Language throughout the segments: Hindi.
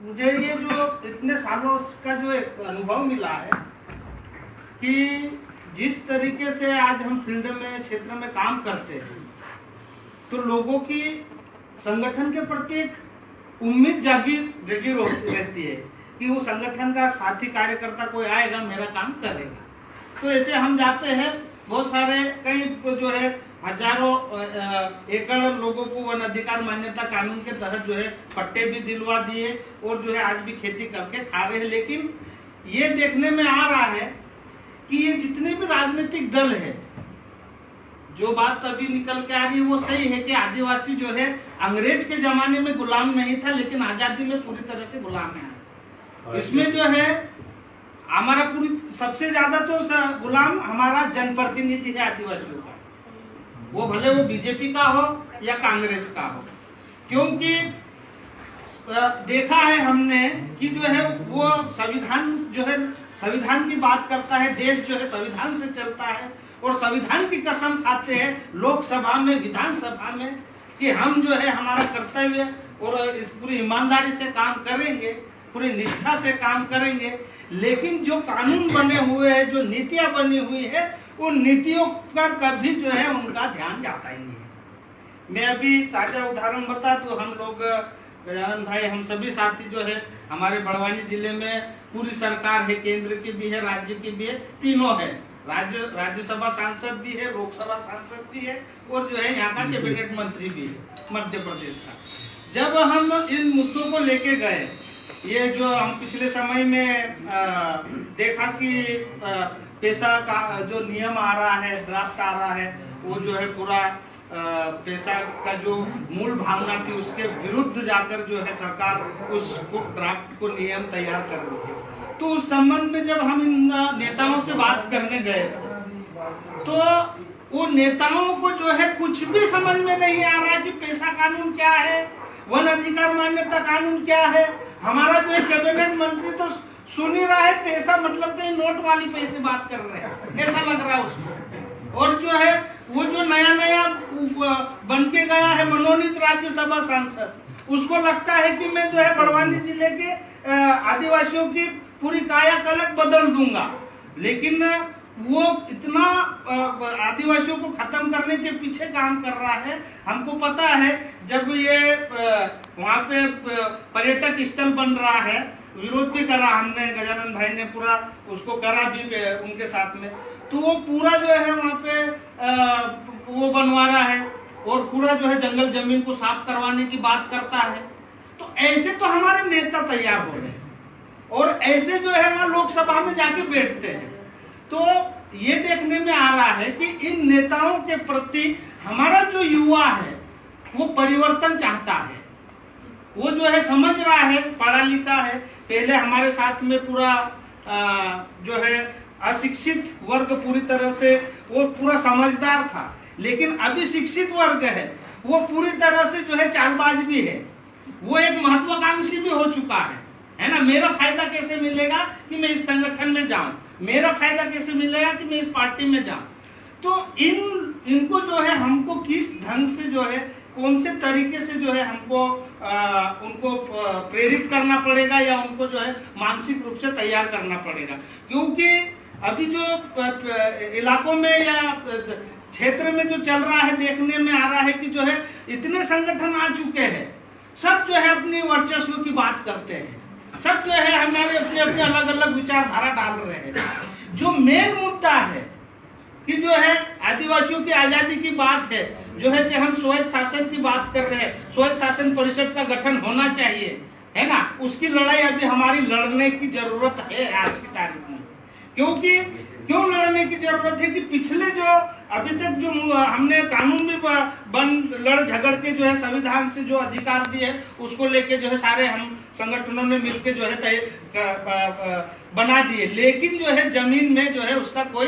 मुझे ये जो इतने सालों का जो एक अनुभव मिला है कि जिस तरीके से आज हम फील्ड में क्षेत्र में काम करते हैं तो लोगों की संगठन के प्रति एक उम्मीद जागी रहती है कि वो संगठन का साथी कार्यकर्ता कोई आएगा, मेरा काम करेगा। तो ऐसे हम जाते हैं, बहुत सारे कई जो है हजारों एकड़ लोगों को वन अधिकार मान्यता कानून के तहत जो है पट्टे भी दिलवा दिए और जो है आज भी खेती करके खा रहे हैं। लेकिन ये देखने में आ रहा है कि ये जितने भी राजनीतिक दल है, जो बात अभी निकल के आ रही है वो सही है कि आदिवासी जो है अंग्रेज के जमाने में गुलाम नहीं था, लेकिन आजादी में पूरी तरह से गुलाम है। इसमें जो है हमारा पूरी सबसे ज्यादा तो गुलाम हमारा जनप्रतिनिधि है आदिवासियों का, वो भले वो बीजेपी का हो या कांग्रेस का हो। क्योंकि देखा है हमने कि जो है वो संविधान जो है संविधान की बात करता है, देश जो है संविधान से चलता है और संविधान की कसम खाते हैं लोकसभा में विधानसभा में कि हम जो है हमारा कर्तव्य और इस पूरी ईमानदारी से काम करेंगे, पूरी निष्ठा से काम करेंगे। लेकिन जो कानून बने हुए हैं, जो नीतियां बनी हुई है, उन नीतियों पर कभी जो है उनका ध्यान जाता ही नहीं है। मैं अभी ताजा उदाहरण बता तो हम लोग गजानन भाई, हम सभी साथी जो है हमारे बड़वानी जिले में पूरी सरकार है, केंद्र की भी है, राज्य की भी है, तीनों है। राज्यसभा सांसद भी है, लोकसभा सांसद भी है और जो है यहाँ का कैबिनेट मंत्री भी है मध्य प्रदेश का। जब हम इन मुद्दों को लेके गए, ये जो हम पिछले समय में देखा कि पैसा का जो नियम आ रहा है, ड्राफ्ट आ रहा है, वो जो है पूरा पैसा का जो मूल भावना थी उसके विरुद्ध जाकर जो है सरकार उस ड्राफ्ट को नियम तैयार कर रही थी। तो उस संबंध में जब हम इन नेताओं से बात करने गए तो वो नेताओं को जो है कुछ भी समझ में नहीं आ रहा है कि पैसा कानून क्या है, वन अधिकार मान्यता कानून क्या है। हमारा जो है कैबिनेट मंत्री तो सुन ही रहा है, पैसा मतलब तो नोट वाली पैसे बात कर रहे हैं, ऐसा लग रहा है उसको। और जो है वो जो नया नया बन के गया है मनोनीत राज्यसभा सांसद, उसको लगता है कि मैं जो है बड़वानी जिले के आदिवासियों की पूरी कायाकल्प बदल दूंगा। लेकिन वो इतना आदिवासियों को खत्म करने के पीछे काम कर रहा है। हमको पता है जब ये वहाँ पे पर्यटक स्थल बन रहा है, विरोध भी करा हमने, गजानन भाई ने पूरा उसको करा भी उनके साथ में, तो वो पूरा जो है वहाँ पे वो बनवा रहा है और पूरा जो है जंगल जमीन को साफ करवाने की बात करता है। तो ऐसे तो हमारे नेता तैयार हो रहे हैं और ऐसे जो है वहाँ लोकसभा में जाके बैठते हैं। तो ये देखने में आ रहा है कि इन नेताओं के प्रति हमारा जो युवा है वो परिवर्तन चाहता है, वो जो है समझ रहा है, पढ़ा लिखा है। पहले हमारे साथ में पूरा जो है अशिक्षित वर्ग पूरी तरह से वो पूरा समझदार था, लेकिन अभी शिक्षित वर्ग है वो पूरी तरह से जो है चालबाज भी है, वो एक महत्वाकांक्षी भी हो चुका है ना। मेरा फायदा कैसे मिलेगा कि मैं इस संगठन में जाऊं, मेरा फायदा कैसे मिलेगा कि मैं इस पार्टी में जाऊं। तो इनको जो है हमको किस ढंग से जो है कौन से तरीके से जो है हमको उनको प्रेरित करना पड़ेगा या उनको जो है मानसिक रूप से तैयार करना पड़ेगा। क्योंकि अभी जो इलाकों में या क्षेत्र में जो चल रहा है, देखने में आ रहा है कि जो है इतने संगठन आ चुके हैं, सब जो है अपनी वर्चस्व की बात करते हैं, सब जो है हमारे अपने अपने अलग अलग विचारधारा डाल रहे हैं। जो मेन मुद्दा है कि जो है आदिवासियों की आजादी की बात है, जो है कि हम स्वायत्त शासन की बात कर रहे हैं, स्वायत्त शासन परिषद का गठन होना चाहिए, है ना। उसकी लड़ाई अभी हमारी लड़ने की जरूरत है आज की तारीख में। क्योंकि क्यों लड़ने की जरूरत है कि पिछले जो अभी तक जो हमने कानून भी लड़ झगड़ के जो है संविधान से जो अधिकार दिए उसको लेके जो है सारे हम संगठनों ने मिलकर जो है बना दिए, लेकिन जो है जमीन में जो है उसका कोई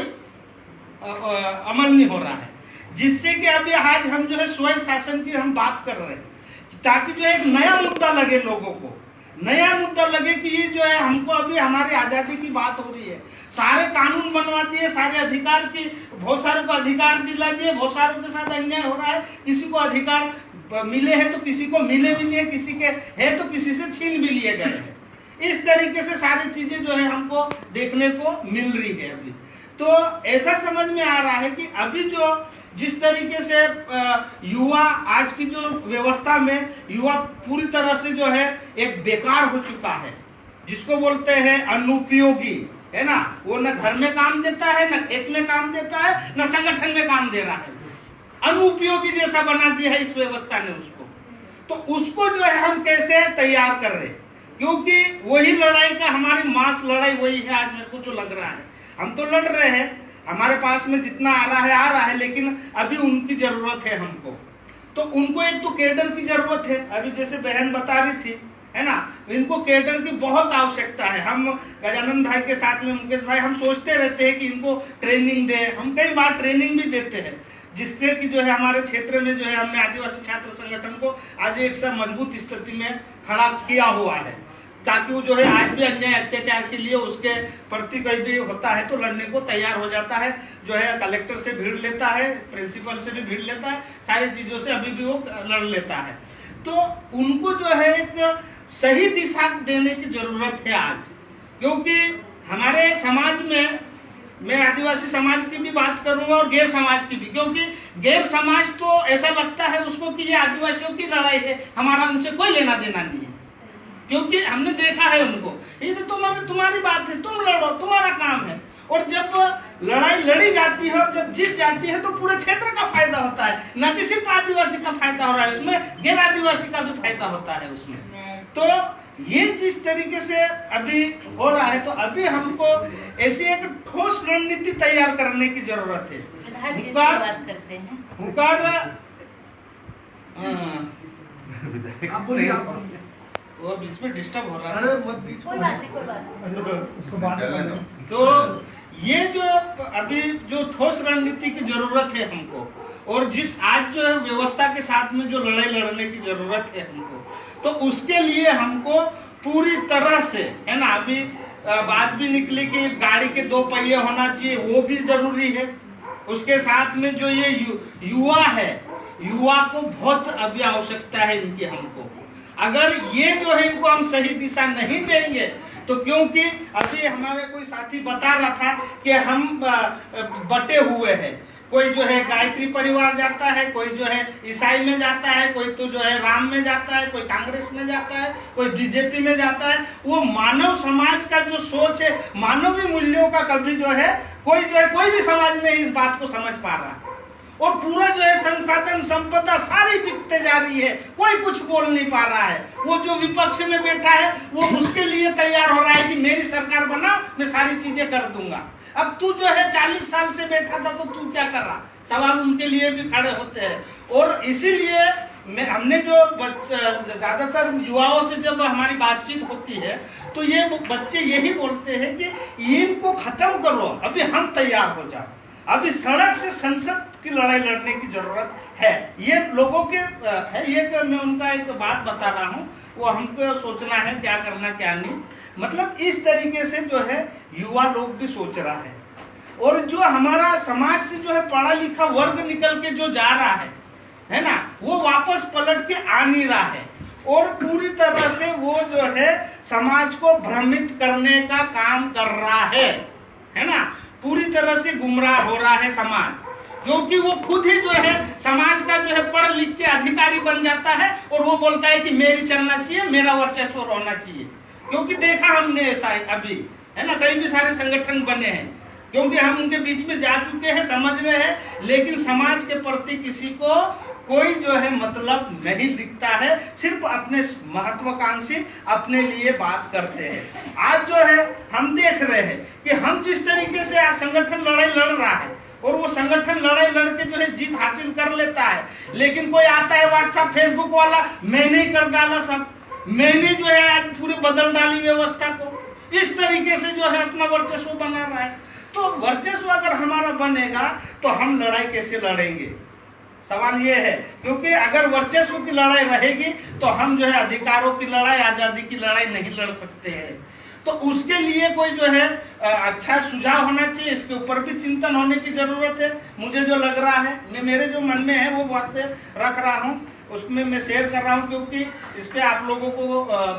अमल नहीं हो रहा है। जिससे कि अभी आज हम जो है स्वायत्त शासन की हम बात कर रहे हैं ताकि जो है एक नया मुद्दा लगे, लोगों को नया मुद्दा लगे कि ये जो है हमको अभी हमारी आजादी की बात हो रही है, सारे कानून बनवा दिए, सारे अधिकार की बहुत सारों को अधिकार दिला दिए, बहुत सारों के साथ अन्याय हो रहा है, किसी को अधिकार मिले हैं तो किसी को मिले भी नहीं है, किसी के है तो किसी से छीन भी लिए गए हैं। इस तरीके से सारी चीजें जो है हमको देखने को मिल रही है अभी। तो ऐसा समझ में आ रहा है कि अभी जो जिस तरीके से युवा आज की जो व्यवस्था में युवा पूरी तरह से जो है एक बेकार हो चुका है, जिसको बोलते हैं अनुपयोगी, है ना। वो न घर में काम देता है, न खेत में काम देता है, न संगठन में काम दे रहा है। अनुपयोगी जैसा बना दिया है इस व्यवस्था ने उसको। तो उसको जो है हम कैसे तैयार कर रहे हैं, क्योंकि वही लड़ाई का हमारी मास लड़ाई वही है आज मेरे को जो लग रहा है। हम तो लड़ रहे हैं, हमारे पास में जितना आ रहा है, लेकिन अभी उनकी जरूरत है हमको। तो उनको एक तो कैडर की जरूरत है, अभी जैसे बहन बता रही थी, है ना, इनको कैडर की बहुत आवश्यकता है। हम गजानन भाई के साथ में मुकेश भाई हम सोचते रहते हैं कि इनको ट्रेनिंग दे, हम कई बार ट्रेनिंग भी देते हैं, जिससे कि जो है हमारे क्षेत्र में जो है हमने आदिवासी छात्र संगठन को आज एक सब मजबूत स्थिति में खड़ा किया हुआ है, ताकि वो जो है आज भी अन्याय अत्याचार के लिए उसके प्रति कोई भी होता है तो लड़ने को तैयार हो जाता है। जो है कलेक्टर से भीड़ लेता है, प्रिंसिपल से भी भीड़ लेता है, सारी चीजों से अभी भी वो लड़ लेता है। तो उनको जो है एक सही दिशा देने की जरूरत है आज, क्योंकि हमारे समाज में, मैं आदिवासी समाज की भी बात करूंगा और गैर समाज की भी, क्योंकि गैर समाज तो ऐसा लगता है उसको कि ये आदिवासियों की लड़ाई है, हमारा उनसे कोई लेना देना नहीं है, क्योंकि हमने देखा है उनको, ये तो तुम्हारी बात है, तुम लड़ो, तुम्हारा काम है। और जब लड़ाई लड़ी जाती है और जब जीत जाती है तो पूरे क्षेत्र का फायदा होता है, न कि सिर्फ आदिवासी का फायदा हो रहा है उसमें, गैर आदिवासी का भी फायदा होता है उसमें। तो ये जिस तरीके से अभी हो रहा है, तो अभी हमको ऐसी एक ठोस रणनीति तैयार करने की जरूरत है। वो बीच में डिस्टर्ब हो रहा है। कोई बात नहीं। तो ये जो अभी जो ठोस रणनीति की जरूरत है हमको, और जिस आज जो है व्यवस्था के साथ में जो लड़ाई लड़ने की जरूरत है हमको, तो उसके लिए हमको पूरी तरह से, है ना, अभी बात भी निकली कि गाड़ी के 2 पहिए होना चाहिए, वो भी जरूरी है। उसके साथ में जो ये युवा है, युवा को बहुत अभी आवश्यकता है इनकी हमको। अगर ये जो है इनको हम सही दिशा नहीं देंगे तो, क्योंकि अभी हमारे कोई साथी बता रहा था कि हम बटे हुए हैं, कोई जो है गायत्री परिवार जाता है, कोई जो है ईसाई में जाता है, कोई तो जो है राम में जाता है, कोई कांग्रेस में जाता है, कोई बीजेपी में जाता है। वो मानव समाज का जो सोच है, मानवीय मूल्यों का कभी जो है कोई भी समाज नहीं इस बात को समझ पा रहा, और पूरा जो है संसाधन संपदा सारी बिकते जा रही है, कोई कुछ बोल नहीं पा रहा है। वो जो विपक्ष में बैठा है वो उसके लिए तैयार हो रहा है कि मेरी सरकार बना, मैं सारी चीजें कर दूंगा। अब तू जो है 40 साल से बैठा था तो तू क्या कर रहा, सवाल उनके लिए भी खड़े होते हैं। और इसीलिए हमने जो ज्यादातर युवाओं से जब हमारी बातचीत होती है तो ये बच्चे यही बोलते हैं कि इनको खत्म करो, अभी हम तैयार हो जाओ, अभी सड़क से संसद की लड़ाई लड़ने की जरूरत है। ये लोगों के है, ये मैं उनका एक बात बता रहा हूँ, वो हमको सोचना है क्या करना क्या नहीं। मतलब इस तरीके से जो है युवा लोग भी सोच रहा है, और जो हमारा समाज से जो है पढ़ा लिखा वर्ग निकल के जो जा रहा है ना, वो वापस पलट के आ नहीं रहा है, और पूरी तरह से वो जो है समाज को भ्रमित करने का काम कर रहा है ना। पूरी तरह से गुमराह हो रहा है समाज, क्योंकि वो खुद ही जो है समाज का जो है पढ़ लिख के अधिकारी बन जाता है, और वो बोलता है कि मेरी चलना चाहिए, मेरा वर्चस्व होना चाहिए। क्योंकि देखा हमने ऐसा अभी, है ना, कई भी सारे संगठन बने हैं, क्योंकि हम उनके बीच में जा चुके हैं, समझ रहे हैं, लेकिन समाज के प्रति किसी को कोई जो है मतलब नहीं दिखता है, सिर्फ अपने महत्वाकांक्षी अपने लिए बात करते हैं। आज जो है हम देख रहे हैं कि हम जिस तरीके से आज संगठन लड़ाई लड़ रहा है, और वो संगठन लड़ाई लड़के जो है जीत हासिल कर लेता है, लेकिन कोई आता है व्हाट्सएप फेसबुक वाला, मैंने ही कर डाला सब, मैंने जो है आज पूरी बदल डाली व्यवस्था को, इस तरीके से जो है अपना वर्चस्व बना रहा है। तो वर्चस्व अगर हमारा बनेगा तो हम लड़ाई कैसे लड़ेंगे, सवाल ये है। क्योंकि अगर वर्चस्व की लड़ाई रहेगी तो हम जो है अधिकारों की लड़ाई, आजादी की लड़ाई नहीं लड़ सकते हैं। तो उसके लिए कोई जो है अच्छा सुझाव होना चाहिए, इसके ऊपर भी चिंतन होने की जरूरत है। मुझे जो लग रहा है, मैं मेरे जो मन में है वो बातें रख रहा हूँ, उसमें मैं शेयर कर रहा हूँ, क्योंकि इस पे आप लोगों को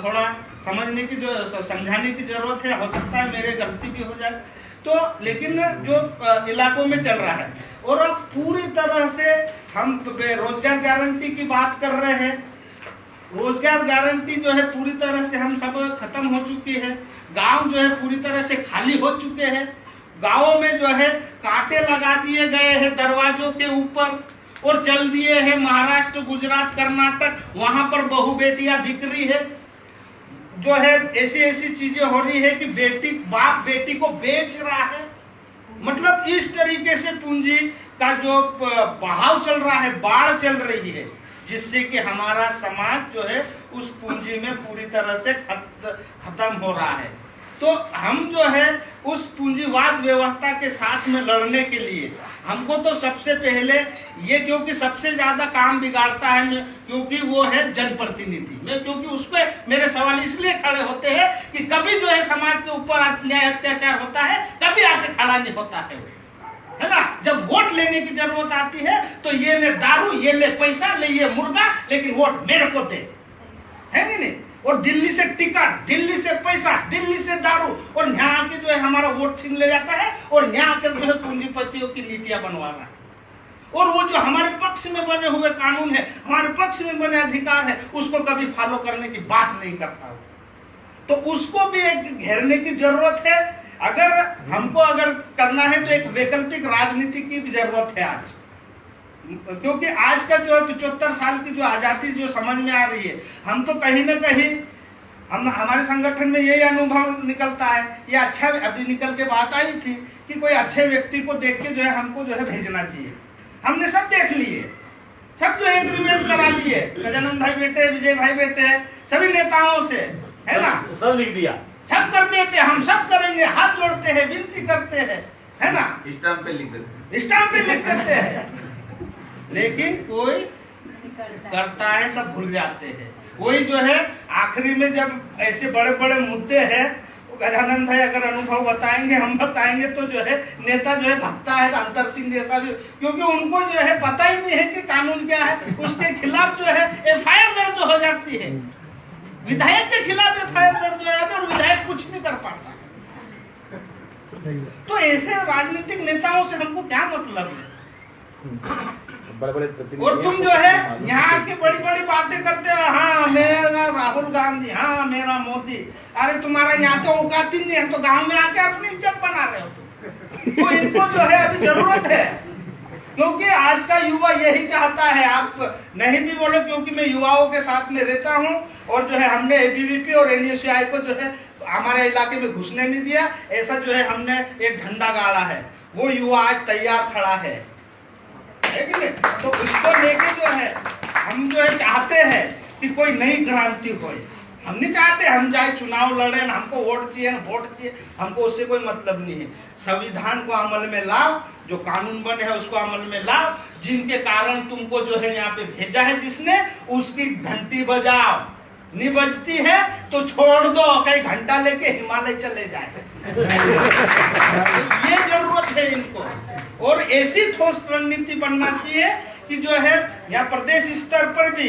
थोड़ा समझने की समझाने की जरूरत है। हो सकता है मेरे गलती भी हो जाए तो, लेकिन जो इलाकों में चल रहा है, और अब पूरी तरह से हम रोजगार गारंटी की बात कर रहे हैं। रोजगार गारंटी जो है पूरी तरह से हम सब खत्म हो चुकी है। गांव जो है पूरी तरह से खाली हो चुके हैं। गांवों में जो है कांटे लगा दिए गए हैं दरवाजों के ऊपर, और चल दिए हैं महाराष्ट्र, गुजरात, कर्नाटक, वहां पर बहू बेटियां बिक रही है। जो है ऐसी ऐसी चीजें हो रही है कि बाप बेटी को बेच रहा है। मतलब इस तरीके से पूंजी का जो बहाव चल रहा है, बाढ़ चल रही है, जिससे कि हमारा समाज जो है उस पूंजी में पूरी तरह से खत्म हो रहा है। तो हम जो है उस पूंजीवाद व्यवस्था के साथ में लड़ने के लिए हमको तो सबसे पहले ये, क्योंकि सबसे ज्यादा काम बिगाड़ता है क्योंकि वो है जनप्रतिनिधि में, क्योंकि उस पर मेरे सवाल इसलिए खड़े होते हैं कि कभी जो है समाज के ऊपर अन्याय अत्याचार होता है, कभी आके खड़ा नहीं होता है ना। जब वोट लेने की जरूरत आती है तो ये ले दारू, ये ले पैसा, ले ये मुर्गा, लेकिन वोट मेरे को दे, है कि नहीं। और दिल्ली से टिकट, दिल्ली से पैसा, दिल्ली से दारू, और यहाँ आके जो है हमारा वोट छीन ले जाता है, और यहाँ आकर जो है पूंजीपतियों की नीतियां बनवा रहा है। और वो जो हमारे पक्ष में बने हुए कानून है, हमारे पक्ष में बने अधिकार है, उसको कभी फॉलो करने की बात नहीं करता। तो उसको भी एक घेरने की जरूरत है। अगर हमको करना है तो एक वैकल्पिक राजनीति की भी जरूरत है आज, क्योंकि आज का जो 75 साल की जो आजादी जो समझ में आ रही है, हम तो कहीं ना कहीं हमारे संगठन में यही अनुभव निकलता है। ये अच्छा अभी निकल के बात आई थी कि कोई अच्छे व्यक्ति को देख के जो है हमको जो है भेजना चाहिए। हमने सब देख लिए, सब जो एग्रीमेंट करा लिए, गजानन भाई बेटे, विजय भाई बेटे, सभी नेताओं से, है ना, सब लिख दिया, सब कर देते, हम सब करेंगे, हाथ जोड़ते हैं, विनती करते हैं, है ना, स्टाम्प पे लिख देते, स्टाम्प पे लिख देते हैं, लेकिन कोई करता है, सब भूल जाते हैं। वही जो है आखिरी में जब ऐसे बड़े बड़े मुद्दे हैं, गजानन भाई अगर अनुभव बताएंगे, हम बताएंगे, तो जो है नेता जो है भगता है, अंतर सिंह जैसा भी, क्योंकि उनको जो है पता ही नहीं है कि कानून क्या है। उसके खिलाफ जो है एफआईआर दर्ज हो जाती है, विधायक के खिलाफ एफआईआर दर्ज हो जाती है, और विधायक कुछ नहीं कर पाता। तो ऐसे राजनीतिक नेताओं से हमको क्या मतलब है? और तुम जो है यहाँ की बड़ी बड़ी बातें करते हो, हाँ मेरा राहुल गांधी, हाँ मेरा मोदी। अरे तुम्हारा यहाँ तो औकात ही नहीं है, तो गांव में आके अपनी इज्जत बना रहे हो तुम। तो इनको जो है अभी जरूरत है, क्योंकि आज का युवा यही चाहता है। आप नहीं भी बोलो, क्योंकि मैं युवाओं के साथ में रहता हूँ, और जो है हमने एबीवीपी और एनयूसीआई को जो है हमारे इलाके में घुसने नहीं दिया। ऐसा जो है हमने एक झंडा गाड़ा है, वो युवा आज तैयार खड़ा है कि नहीं? तो उसको लेके जो है हम जो है चाहते हैं कि कोई नई क्रांति हो। हम नहीं चाहते हम जाए चुनाव लड़े, हमको वोट चाहिए, वोट चाहिए, हमको उससे कोई मतलब नहीं है। संविधान को अमल में लाओ, जो कानून बने हैं उसको अमल में लाओ, जिनके कारण तुमको जो है यहाँ पे भेजा है जिसने, उसकी घंटी बजाओ। नहीं बजती है तो छोड़ दो, कई घंटा लेके हिमालय चले जाए। ये जरूरत है इनको, और ऐसी ठोस रणनीति बनना चाहिए कि जो है यहाँ प्रदेश स्तर पर भी,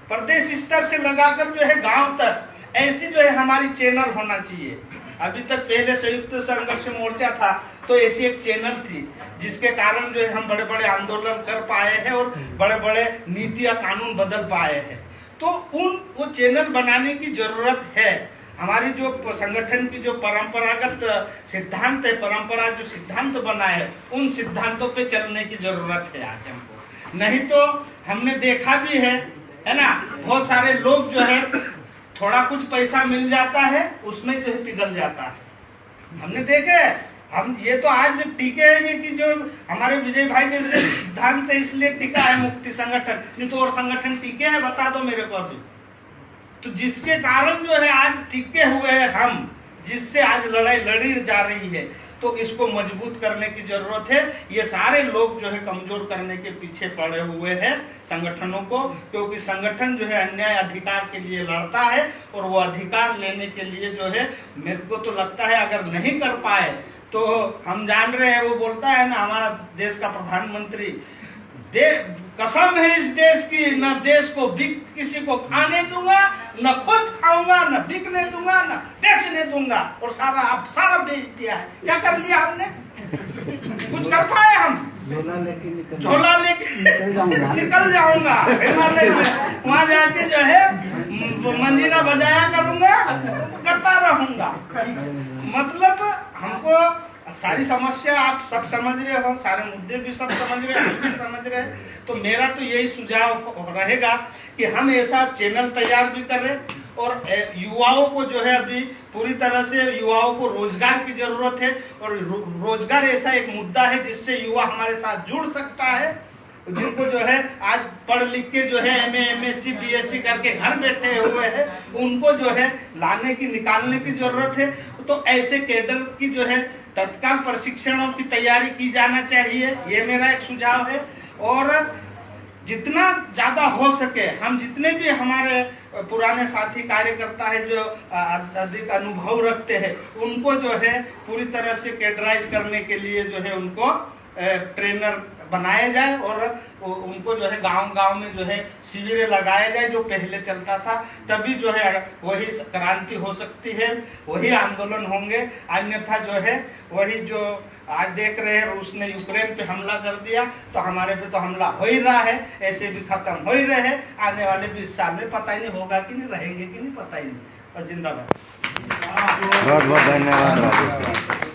प्रदेश स्तर से लगाकर जो है गांव तक ऐसी जो है हमारी चैनल होना चाहिए। अभी तक पहले संयुक्त संघर्ष मोर्चा था, तो ऐसी एक चैनल थी जिसके कारण जो है हम बड़े बड़े आंदोलन कर पाए हैं और बड़े बड़े नीति या कानून बदल पाए हैं। तो वो चैनल बनाने की जरूरत है। हमारी जो संगठन की जो परंपरागत सिद्धांत है, परंपरा जो सिद्धांत बना है, उन सिद्धांतों पे चलने की जरूरत है आज हमको। नहीं तो हमने देखा भी है ना, बहुत सारे लोग जो है थोड़ा कुछ पैसा मिल जाता है, उसमें जो है पिघल जाता है। हमने देखे, हम ये तो आज टीके है कि जो हमारे विजय भाई जैसे सिद्धांत है इसलिए टिका है मुक्ति संगठन, नहीं तो और संगठन टीके हैं, बता दो मेरे को अभी। तो जिसके कारण जो है आज टिके हुए हैं हम, जिससे आज लड़ाई लड़ी जा रही है, तो इसको मजबूत करने की जरूरत है। ये सारे लोग जो है कमजोर करने के पीछे पड़े हुए हैं संगठनों को, क्योंकि संगठन जो है अन्याय अधिकार के लिए लड़ता है, और वो अधिकार लेने के लिए जो है मेरे को तो लगता है अगर नहीं कर पाए तो हम जान रहे हैं, वो बोलता है ना हमारा देश का प्रधानमंत्री, कसम है इस देश की, न देश को बिक किसी को खाने दूंगा, न खुद खाऊंगा, न बिकने दूंगा, न बेचने दूंगा। और सारा बेच दिया है। क्या कर लिया हमने? कुछ कर पाए हम? झोला लेके निकल जाऊंगा हिमालय में, वहां जाके जो है मंजीरा बजाया करूंगा, करता रहूंगा। मतलब हमको सारी समस्या आप सब समझ रहे हो, सारे मुद्दे भी सब समझ रहे हैं, हम भी समझ रहे हैं। तो मेरा तो यही सुझाव रहेगा कि हम ऐसा चैनल तैयार भी करें और युवाओं को जो है अभी पूरी तरह से युवाओं को रोजगार की जरूरत है। और रोजगार ऐसा एक मुद्दा है जिससे युवा हमारे साथ जुड़ सकता है। जिनको जो है आज पढ़ लिख के जो है MA MSc BSc करके घर बैठे हुए हैं, उनको जो है लाने की निकालने की जरूरत है। तो ऐसे कैडर की जो है तत्काल प्रशिक्षणों की तैयारी की जाना चाहिए, ये मेरा एक सुझाव है। और जितना ज्यादा हो सके हम जितने भी हमारे पुराने साथी कार्यकर्ता है जो अधिक अनुभव रखते हैं, उनको जो है पूरी तरह से कैडराइज करने के लिए जो है उनको ट्रेनर बनाया जाए और उनको जो है गांव-गांव में जो है शिविर लगाया जाए जो पहले चलता था। तभी जो है वही क्रांति हो सकती है, वही आंदोलन होंगे। अन्यथा जो है वही जो आज देख रहे हैं, रूस ने यूक्रेन पे हमला कर दिया तो हमारे पे तो हमला हो ही रहा है, ऐसे भी खत्म हो ही रहे हैं। आने वाले 20 साल में पता ही नहीं होगा कि नहीं रहेंगे कि नहीं, पता ही नहीं। और जिंदाबाद। बहुत बहुत धन्यवाद।